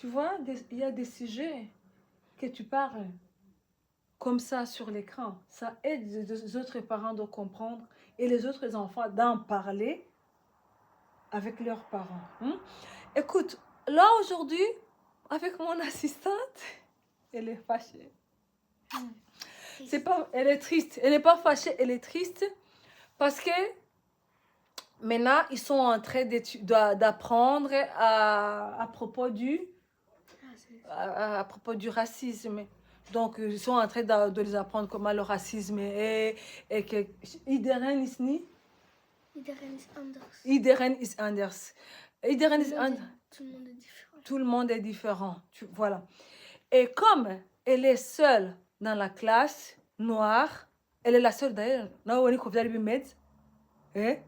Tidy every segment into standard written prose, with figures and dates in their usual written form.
tu vois, il y a des sujets que tu parles comme ça sur l'écran. Ça aide les autres parents de comprendre et les autres enfants d'en parler avec leurs parents. Écoute, là aujourd'hui, avec mon assistante, elle est fâchée. C'est pas, elle est triste. Elle n'est pas fâchée, elle est triste parce que maintenant, ils sont en train d'apprendre à propos à propos du racisme. Donc, ils sont en train de les apprendre comment le racisme est et que Ideren is ni? Iedereen is anders. Ideren is anders. Ideren is anders. Tout le monde est différent. Tout le monde est différent. Voilà. Et comme elle est seule dans la classe noire, elle est la seule d'ailleurs. Non, on est comme eh?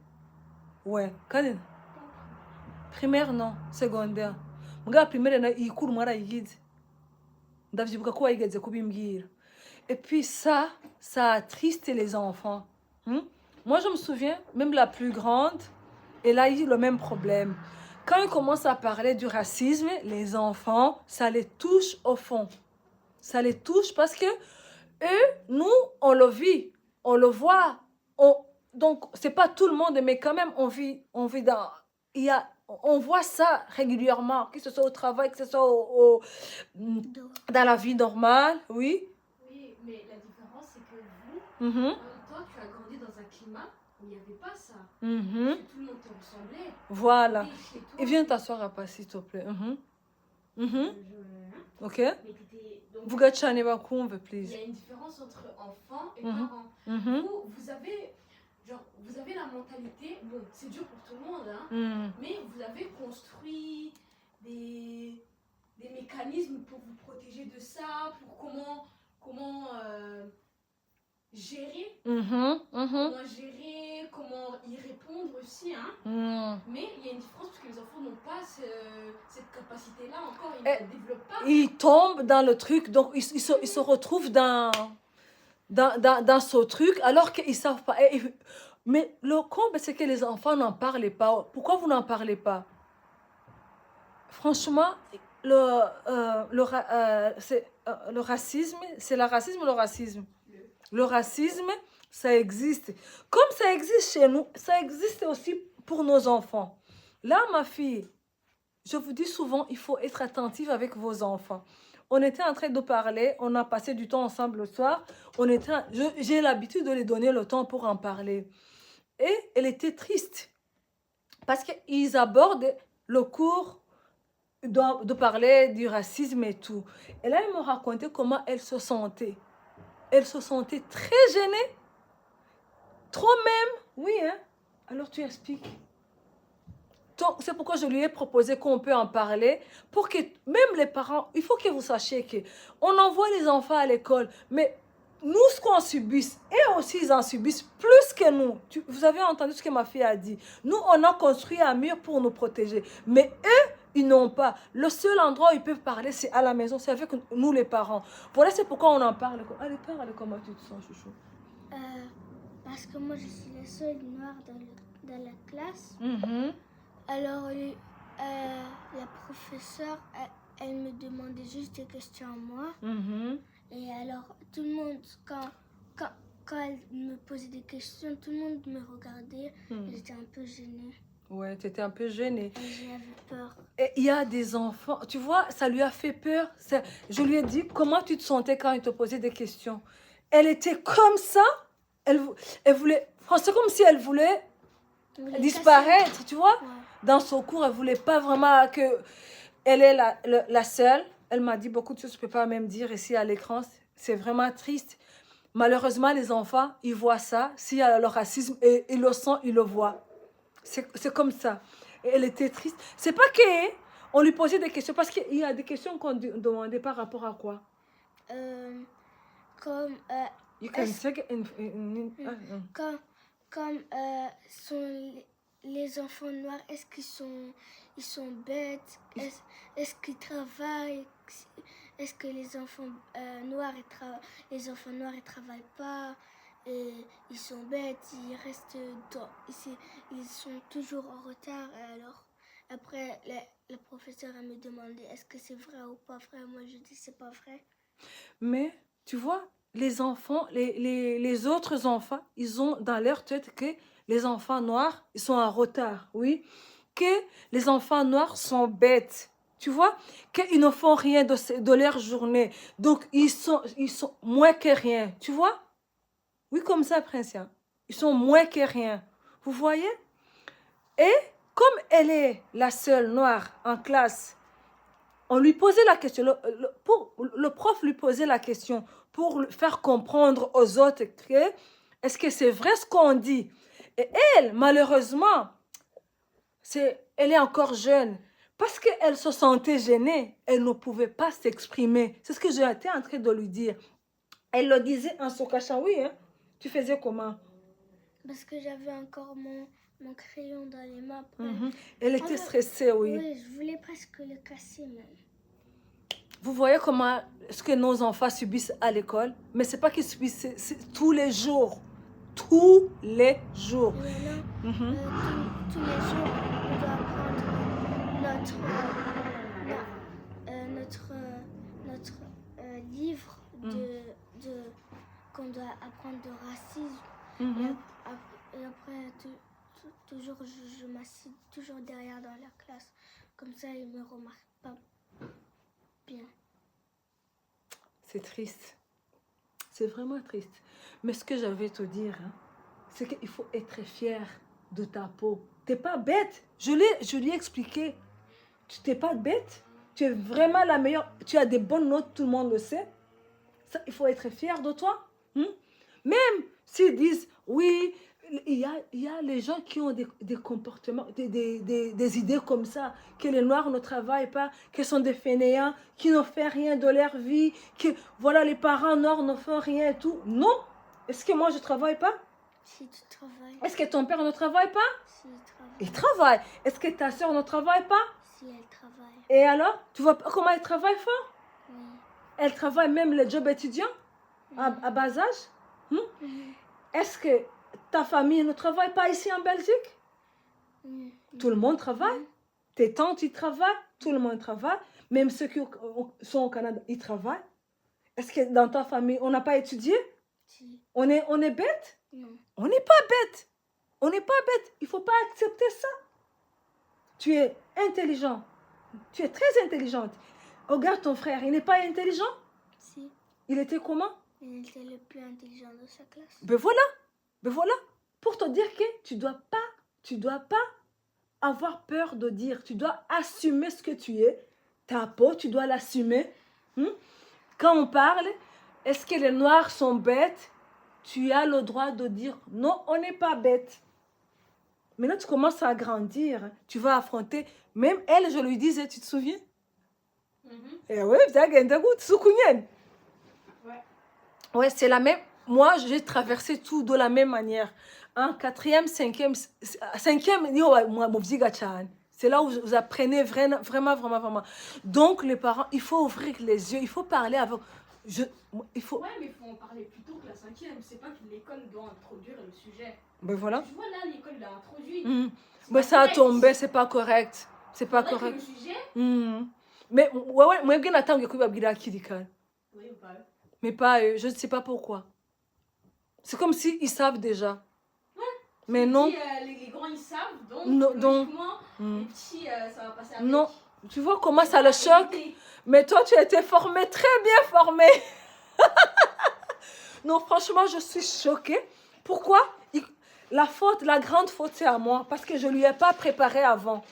Ouais. Quand primaire, non. Secondaire. Mga primaire, na ikuru mara yigide. Ndavyibuka ko wayigeze kubimbwira. Et puis ça attriste les enfants. Moi, je me souviens, même la plus grande, elle a eu le même problème. Quand ils commencent à parler du racisme, les enfants, ça les touche au fond. Ça les touche parce que eux, nous, on le vit, on le voit. Donc, c'est pas tout le monde, mais quand même, on vit dans... on voit ça régulièrement, que ce soit au travail, que ce soit dans la vie normale, oui. Oui, mais la différence, c'est que vous, toi, tu as grandi dans un climat où il n'y avait pas ça. Tout le monde te ressemblait. Voilà. Et viens t'asseoir à pas, s'il te plaît. Ok. Vous gâchez please. Il y a une différence entre enfants et parents. Vous avez la mentalité, bon, c'est dur pour tout le monde, mais vous avez construit des mécanismes pour vous protéger de ça, pour comment gérer, comment y répondre aussi, mais il y a une différence parce que les enfants n'ont pas cette capacité-là encore, ils ne la développent pas. Ils tombent dans le truc, donc ils se retrouvent dans ce truc alors qu'ils ne savent pas. Mais le comble, c'est que les enfants n'en parlent pas. Pourquoi vous n'en parlez pas? Franchement, le racisme, c'est le racisme ou le racisme? Le racisme, ça existe. Comme ça existe chez nous, ça existe aussi pour nos enfants. Là, ma fille, je vous dis souvent, il faut être attentive avec vos enfants. On était en train de parler, on a passé du temps ensemble le soir. J'ai l'habitude de les donner le temps pour en parler. Et elle était triste parce qu'ils abordent le cours de parler du racisme et tout. Et là, elle me racontait comment elle se sentait. Elle se sentait très gênée. Trop même. Oui, hein? Alors tu expliques. C'est pourquoi je lui ai proposé qu'on peut en parler pour que même les parents, il faut que vous sachiez qu'on envoie les enfants à l'école, mais nous, ce qu'on subisse, eux aussi, ils en subissent plus que nous. Vous avez entendu ce que ma fille a dit. Nous, on a construit un mur pour nous protéger, mais eux, ils n'ont pas. Le seul endroit où ils peuvent parler, c'est à la maison, c'est avec nous, les parents. Voilà, c'est pourquoi on en parle. Allez, parle, comment tu te sens, chouchou? Parce que moi, je suis la seule noire dans la classe. Alors, la professeure, elle me demandait juste des questions à moi. Et alors, tout le monde, quand elle me posait des questions, tout le monde me regardait. J'étais un peu gênée. Ouais, tu étais un peu gênée. J'avais peur. Et il y a des enfants, tu vois, ça lui a fait peur. Je lui ai dit, comment tu te sentais quand il te posait des questions? Elle était comme ça. Elle voulait, c'est comme si elle voulait disparaître, tu vois. Ouais. Dans son cours, elle voulait pas vraiment que elle est la seule. Elle m'a dit beaucoup de choses, je peux pas même dire ici à l'écran. C'est vraiment triste. Malheureusement, les enfants, ils voient ça. S'il y a le racisme, et ils le sentent, ils le voient. C'est comme ça. Et elle était triste. C'est pas qu'on lui posait des questions, parce qu'il y a des questions qu'on demandait par rapport à quoi? Comme... You can take Comme sont les enfants noirs, est-ce qu'ils sont bêtes? Est-ce qu'ils travaillent? Est-ce que les enfants noirs ils travaillent pas? Et ils sont bêtes, ils restent ils sont toujours en retard. Après, la professeure elle me demandait est-ce que c'est vrai ou pas vrai. Moi, je dis c'est pas vrai. Mais, tu vois, les enfants, les autres enfants, ils ont dans leur tête que les enfants noirs, ils sont en retard, oui. Que les enfants noirs sont bêtes, tu vois. Qu'ils ne font rien de leur journée. Donc, ils sont moins que rien, tu vois. Oui, comme ça, Princien. Ils sont moins que rien. Vous voyez? Et comme elle est la seule noire en classe, on lui posait la question, le prof lui posait la question pour faire comprendre aux autres que est-ce que c'est vrai ce qu'on dit. Et elle, malheureusement, elle est encore jeune. Parce qu'elle se sentait gênée, elle ne pouvait pas s'exprimer. C'est ce que j'étais en train de lui dire. Elle le disait en se cachant. Oui, hein? Tu faisais comment? Parce que j'avais encore mon crayon dans les mains. Elle était stressée, oui. Oui, je voulais presque le casser même. Vous voyez comment ce que nos enfants subissent à l'école? Mais ce n'est pas qu'ils subissent, c'est tous les jours. Tous les jours. Et maintenant, tous les jours, on doit apprendre notre livre qu'on doit apprendre de racisme. Et après, toujours, je m'assieds toujours derrière dans la classe. Comme ça, ils ne me remarquent pas bien. C'est triste. C'est vraiment triste. Mais ce que je vais te dire, hein, c'est qu'il faut être fier de ta peau. Tu n'es pas bête. Je lui ai expliqué. Tu n'es pas bête. Tu es vraiment la meilleure. Tu as des bonnes notes, tout le monde le sait. Ça, il faut être fier de toi. Même s'ils disent, oui, il y a les gens qui ont des comportements, des idées comme ça, que les Noirs ne travaillent pas, qu'ils sont des fainéants, qui ne font rien de leur vie, que voilà, les parents noirs ne font rien et tout. Non. Est-ce que moi, je ne travaille pas? Si tu travailles. Est-ce que ton père ne travaille pas? Si il travaille. Il travaille. Est-ce que ta soeur ne travaille pas? Si elle travaille. Et alors, tu vois comment elle travaille fort? Oui. Elle travaille même les jobs étudiants à bas âge. Est-ce que ta famille ne travaille pas ici en Belgique? Tout le monde travaille. Tes tantes, ils travaillent. Tout le monde travaille. Même ceux qui sont au Canada, ils travaillent. Est-ce que dans ta famille, on n'a pas étudié? Si. On est bête? Non. On n'est pas bête. On n'est pas bête. Il ne faut pas accepter ça. Tu es intelligent. Tu es très intelligente. Regarde ton frère, il n'est pas intelligent? Si. Il était comment? Il était le plus intelligent de sa classe. Ben voilà. Pour te dire que tu dois pas avoir peur de dire. Tu dois assumer ce que tu es. Ta peau, tu dois l'assumer. Quand on parle, est-ce que les Noirs sont bêtes? Tu as le droit de dire non, on n'est pas bête. Maintenant, tu commences à grandir. Tu vas affronter. Même elle, je lui disais, tu te souviens? Eh oui, ouais, c'est la même. Moi, j'ai traversé tout de la même manière. En 4e, 5e, c'est là où vous apprenez vraiment. Donc, les parents, il faut ouvrir les yeux, il faut parler avec. Il faut... Ouais, mais il faut en parler plus tôt que la 5e. C'est pas que l'école doit introduire le sujet. Ben voilà. Tu vois, là, l'école l'a introduit. Mais ça a tombé, c'est pas correct. C'est pas correct. Le sujet. Mais, ouais, moi, je attends que Oui ou pas? Mais pas eux, je ne sais pas pourquoi. C'est comme s'ils savent déjà. Ouais. Mais non. Les grands, ils savent, donc, logiquement, les petits, ça va passer avec. Non, tu vois comment ça le choque? Mais toi, tu as été formé, très bien formé. Non, franchement, je suis choquée. Pourquoi? La grande faute, c'est à moi. Parce que je ne lui ai pas préparé avant.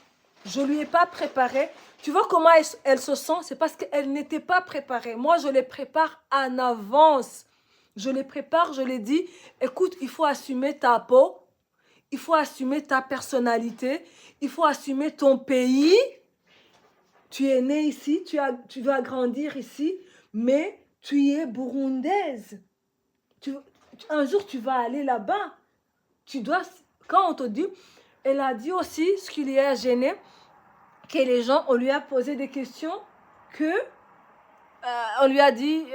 Je ne lui ai pas préparé. Tu vois comment elle se sent? C'est parce qu'elle n'était pas préparée. Moi, je les prépare en avance. Je les prépare, je les dis, écoute, il faut assumer ta peau. Il faut assumer ta personnalité. Il faut assumer ton pays. Tu es née ici, tu vas grandir ici, mais tu es burundaise. Un jour, tu vas aller là-bas. Quand on te dit, elle a dit aussi, ce qui lui a gêné, que les gens, on lui a posé des questions, on lui a dit,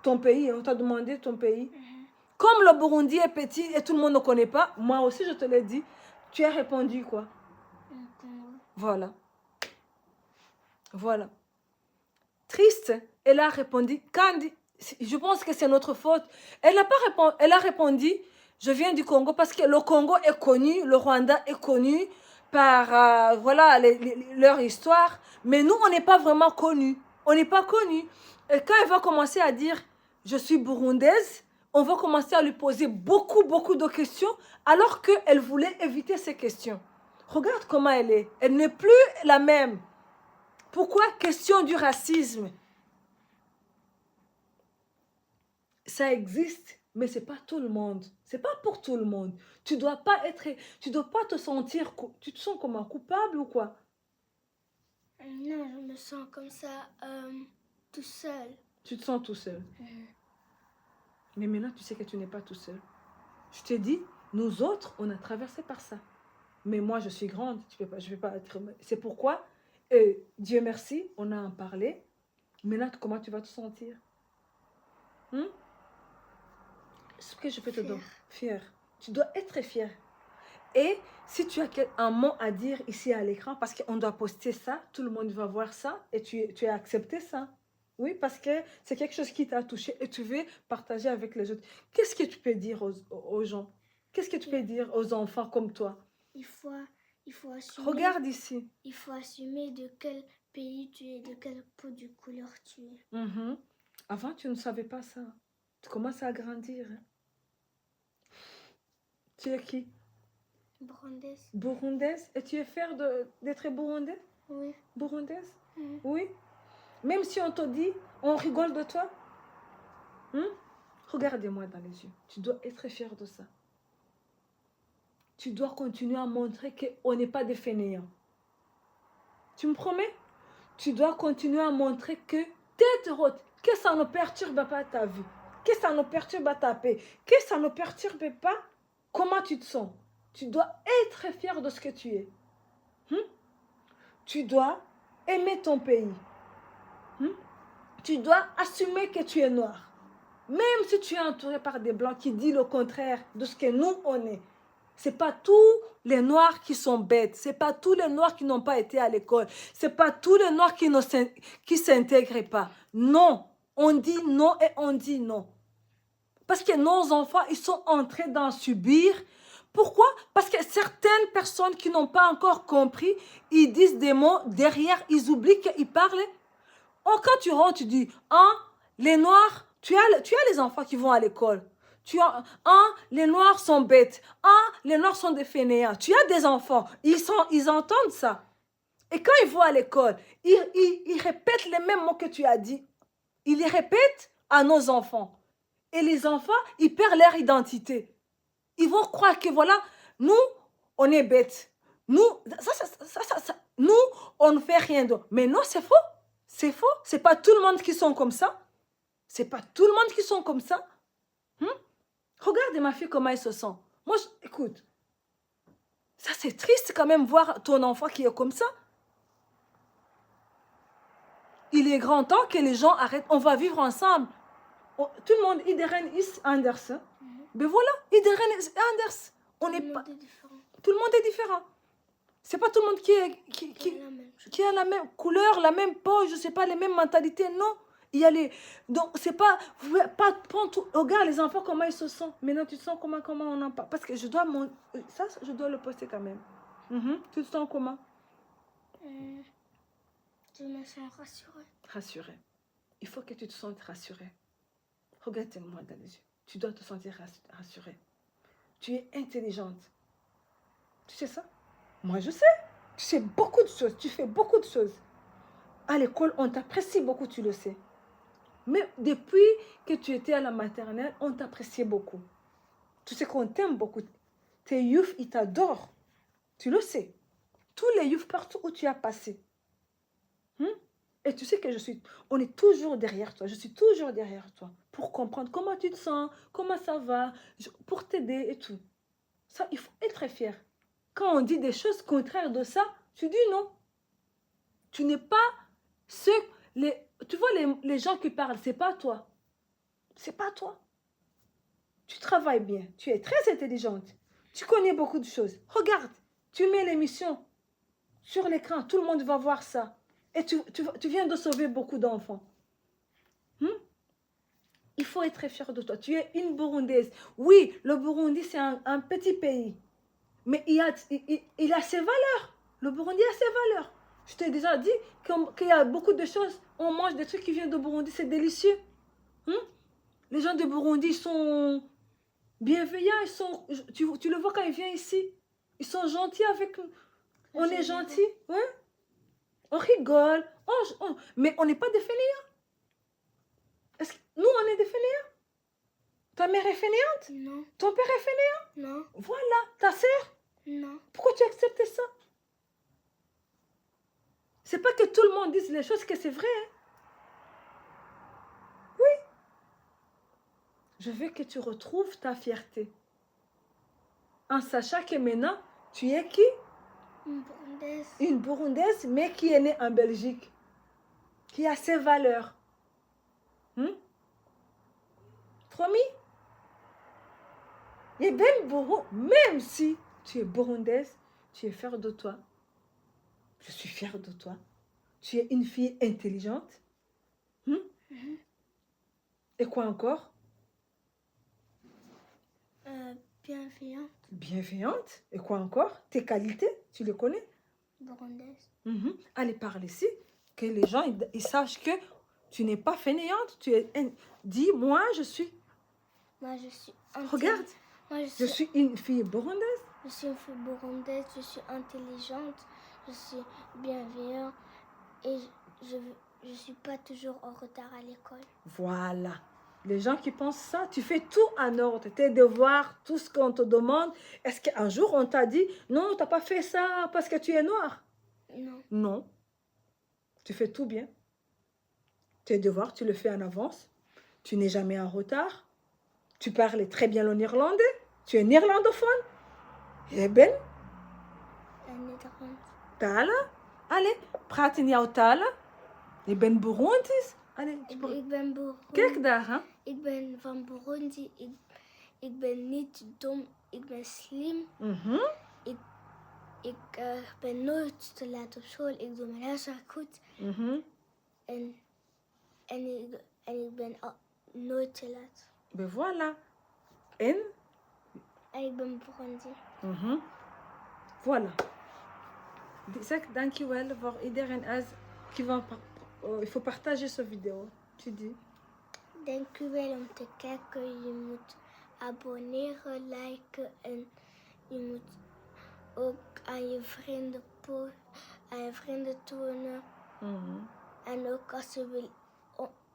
ton pays, on t'a demandé ton pays. Comme le Burundi est petit et tout le monde ne connaît pas, moi aussi je te l'ai dit, tu as répondu quoi? Congo. Voilà. Voilà. Triste, elle a répondu, Candy, je pense que c'est notre faute. Elle n'a pas répondu, elle a répondu, je viens du Congo parce que le Congo est connu, le Rwanda est connu par voilà leur histoire, mais nous on n'est pas vraiment connus. On n'est pas connus. Et quand elle va commencer à dire je suis burundaise, on va commencer à lui poser beaucoup de questions alors qu'elle voulait éviter ces questions. Regarde comment elle est. Elle n'est plus la même. Pourquoi? Question du racisme. Ça existe, mais c'est pas tout le monde. C'est pas pour tout le monde. Tu dois pas te sentir, tu te sens comme un coupable ou quoi? Non, je me sens comme ça, tout seul. Tu te sens tout seul. Mais maintenant, tu sais que tu n'es pas tout seul. Je te dis, nous autres, on a traversé par ça. Mais moi, je suis grande, je vais pas être... C'est pourquoi, Dieu merci, on a en parlé. Maintenant, comment tu vas te sentir? Ce que je peux te donner, fier. Tu dois être fier. Et si tu as un mot à dire ici à l'écran, parce qu'on doit poster ça, tout le monde va voir ça, et tu as accepté ça. Oui, parce que c'est quelque chose qui t'a touché et tu veux partager avec les autres. Qu'est-ce que tu peux dire aux gens? Qu'est-ce que tu peux dire aux enfants comme toi? Il faut assumer. Regarde ici. Il faut assumer de quel pays tu es, de quelle peau de couleur tu es. Avant, tu ne savais pas ça. Tu commences à grandir. Tu es qui? Burundaise. Burundaise? Et tu es fière d'être burundaise? Oui. Burundaise? Oui. Même si on te dit, on rigole de toi. Regardez-moi dans les yeux. Tu dois être fier de ça. Tu dois continuer à montrer qu'on n'est pas des fainéants. Tu me promets? Tu dois continuer à montrer que tête haute, que ça ne perturbe pas ta vie, que ça ne perturbe pas ta paix, que ça ne perturbe pas comment tu te sens. Tu dois être fier de ce que tu es. Tu dois aimer ton pays. Tu dois assumer que tu es noir. Même si tu es entouré par des blancs qui disent le contraire de ce que nous on est. C'est pas tous les noirs qui sont bêtes. C'est pas tous les noirs qui n'ont pas été à l'école. C'est pas tous les noirs qui s'intègrent pas. Non. On dit non et on dit non. Parce que nos enfants, ils sont en train d'en subir. Pourquoi? Parce que certaines personnes qui n'ont pas encore compris, ils disent des mots, derrière, ils oublient qu'ils parlent. Oh, quand tu rentres, tu dis, les noirs, tu as les enfants qui vont à l'école. Les noirs sont bêtes. Les noirs sont des fainéants. Tu as des enfants, ils entendent ça. Et quand ils vont à l'école, ils répètent les mêmes mots que tu as dit. Ils les répètent à nos enfants. Et les enfants, ils perdent leur identité. Ils vont croire que voilà, nous, on est bêtes. Nous, nous, on ne fait rien d'autre. Mais non, c'est faux. C'est faux. C'est pas tout le monde qui sont comme ça. C'est pas tout le monde qui sont comme ça. Regarde ma fille comment elle se sent. Moi, écoute, ça c'est triste quand même voir ton enfant qui est comme ça. Il est grand temps que les gens arrêtent. On va vivre ensemble. Tout le monde, iedereen is anders. Ben voilà, iedereen is anders. Tout le monde est différent. C'est pas tout le monde qui a la même couleur, la même peau, je sais pas, les mêmes mentalités. Non. Il y a donc c'est pas prendre tout. Regarde les enfants comment ils se sentent. Maintenant tu te sens comment on en parle. Parce que je dois je dois le poster quand même. Tu te sens comment? Je me sens rassurée. Rassurée. Il faut que tu te sentes rassurée. Regarde-moi dans les yeux. Tu dois te sentir rassurée. Tu es intelligente. Tu sais ça? Moi je sais. Tu sais beaucoup de choses. Tu fais beaucoup de choses. À l'école on t'apprécie beaucoup, tu le sais. Mais depuis que tu étais à la maternelle, on t'appréciait beaucoup. Tu sais qu'on t'aime beaucoup. Tes youths, ils t'adorent. Tu le sais. Tous les youths, partout où tu as passé. Et tu sais que on est toujours derrière toi. Je suis toujours derrière toi. Pour comprendre comment tu te sens, comment ça va, pour t'aider et tout. Ça, il faut être fier. Quand on dit des choses contraires de ça, tu dis non. Tu n'es pas tu vois les gens qui parlent, c'est pas toi. C'est pas toi. Tu travailles bien. Tu es très intelligente. Tu connais beaucoup de choses. Regarde, tu mets l'émission. sur l'écran, tout le monde va voir ça. Et tu viens de sauver beaucoup d'enfants. Il faut être fier de toi. Tu es une Burundaise. Oui, le Burundi, c'est un petit pays. Mais il a ses valeurs. Le Burundi a ses valeurs. Je t'ai déjà dit qu'il y a beaucoup de choses. On mange des trucs qui viennent de Burundi. C'est délicieux. Les gens de Burundi sont bienveillants. Tu le vois quand ils viennent ici. Ils sont gentils avec nous. On est gentils. Ouais. On rigole. Mais on n'est pas des fainéants. Nous, on est des fainéants. Ta mère est fainéante? Non. Ton père est fainéant? Non. Voilà. Ta sœur? Non. Pourquoi tu acceptes ça? C'est pas que tout le monde dise les choses que c'est vrai. Hein? Oui. Je veux que tu retrouves ta fierté. En sachant que maintenant, tu es qui? Une Burundaise. Une Burundaise, mais qui est née en Belgique. Qui a ses valeurs. Promis? Et ben même si tu es burundaise, tu es fière de toi. Je suis fière de toi. Tu es une fille intelligente. Et quoi encore? Bienveillante. Bienveillante. Et quoi encore? Tes qualités, tu les connais? Burundaise. Allez, parle ici. Que les gens ils sachent que tu n'es pas fainéante. Dis, moi, je suis... Moi, je suis... Regarde. Moi, Je suis une fille burundaise. Je suis une fille burundaise, je suis intelligente, je suis bienveillante et je ne suis pas toujours en retard à l'école. Voilà. Les gens qui pensent ça, tu fais tout en ordre. Tes devoirs, tout ce qu'on te demande. Est-ce qu'un jour on t'a dit, non, tu n'as pas fait ça parce que tu es noir? Non. Non. Tu fais tout bien. Tes devoirs, tu le fais en avance. Tu n'es jamais en retard. Tu parles très bien le néerlandais. Tu es néerlandophone. Je ben? Nederland. Tala? Allez, praat in jouw talen. Je bent Burundisch. Allez, Ik ben Burundi. kijk daar, hè? Ik ben van Burundi. Ik ben niet dom. Ik ben slim. Ik ben nooit te laat op school. Ik doe mijn huiswerk goed. En ik ben nooit te laat. Ben voilà. En? En ik ben Burundi. Voilà. Zeg dankjewel voor iedereen qui va... il faut partager cette vidéo. Tu dis? Dank u wel om te kijken. Je moet abonneren, liken en je moet ook aan je vrienden tonen. En ook als je wil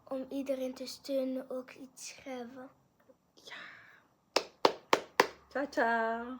om iedereen te steunen ook iets schrijven. Ja. Ciao, ciao.